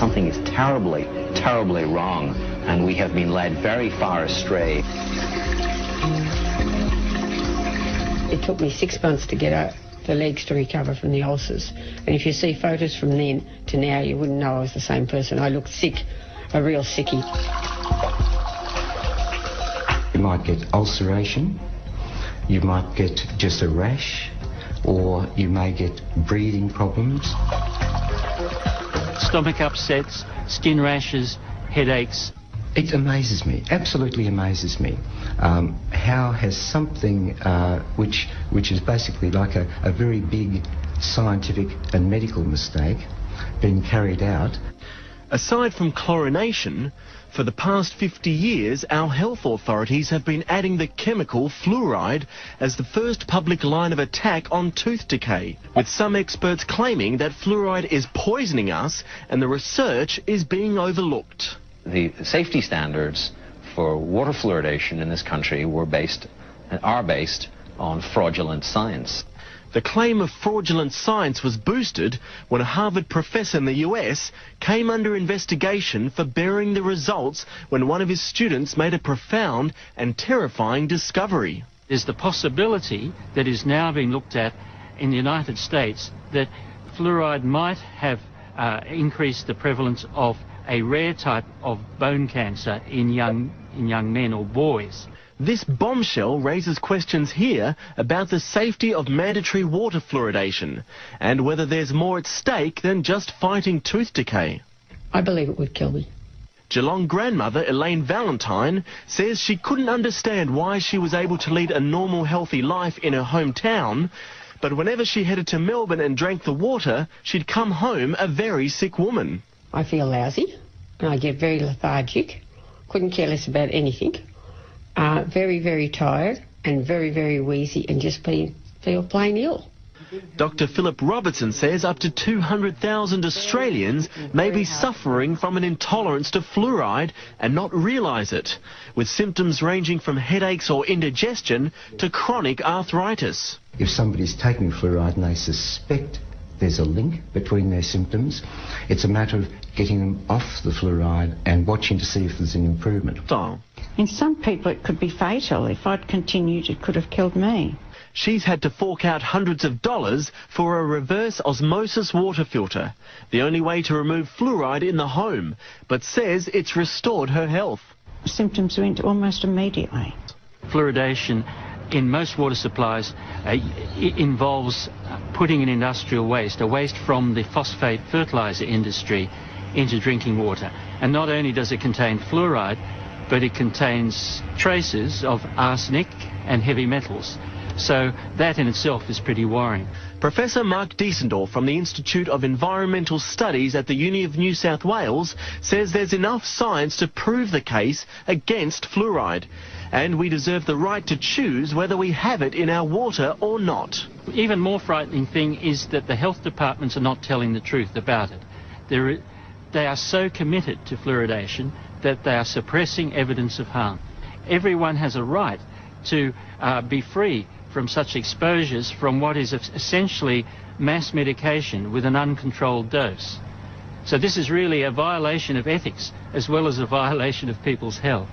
something is terribly, terribly wrong, and we have been led very far astray. It took me 6 months to get the legs to recover from the ulcers. And if you see photos from then to now, you wouldn't know I was the same person. I looked sick, a real sickie. You might get ulceration, you might get just a rash, or you may get breathing problems. Stomach upsets, skin rashes, headaches. It amazes me, absolutely amazes me. How has something which is basically like a very big scientific and medical mistake been carried out? Aside from chlorination, for the past 50 years, our health authorities have been adding the chemical fluoride as the first public line of attack on tooth decay, with some experts claiming that fluoride is poisoning us and the research is being overlooked. The safety standards for water fluoridation in this country are based on fraudulent science. The claim of fraudulent science was boosted when a Harvard professor in the US came under investigation for burying the results when one of his students made a profound and terrifying discovery. There's the possibility that is now being looked at in the United States that fluoride might have increased the prevalence of a rare type of bone cancer in young men or boys. This bombshell raises questions here about the safety of mandatory water fluoridation and whether there's more at stake than just fighting tooth decay. I believe it would kill me. Geelong grandmother Elaine Valentine says she couldn't understand why she was able to lead a normal, healthy life in her hometown, but whenever she headed to Melbourne and drank the water, she'd come home a very sick woman. I feel lousy and I get very lethargic, couldn't care less about anything. Very, very tired and very, very wheezy and just feel plain ill. Dr. Philip Robertson says up to 200,000 Australians may be suffering from an intolerance to fluoride and not realise it, with symptoms ranging from headaches or indigestion to chronic arthritis. If somebody's taking fluoride and they suspect there's a link between their symptoms, it's a matter of getting them off the fluoride and watching to see if there's an improvement. In some people it could be fatal. If I'd continued, it could have killed me. She's had to fork out hundreds of dollars for a reverse osmosis water filter, the only way to remove fluoride in the home, but says it's restored her health. Symptoms went almost immediately. Fluoridation in most water supplies involves putting in industrial waste, a waste from the phosphate fertilizer industry, into drinking water. And not only does it contain fluoride, but it contains traces of arsenic and heavy metals. So that in itself is pretty worrying. Professor Mark Diesendorf from the Institute of Environmental Studies at the Uni of New South Wales says there's enough science to prove the case against fluoride, and we deserve the right to choose whether we have it in our water or not. Even more frightening thing is that the health departments are not telling the truth about it. They are so committed to fluoridation that they are suppressing evidence of harm. Everyone has a right to be free from such exposures from what is essentially mass medication with an uncontrolled dose. So this is really a violation of ethics as well as a violation of people's health.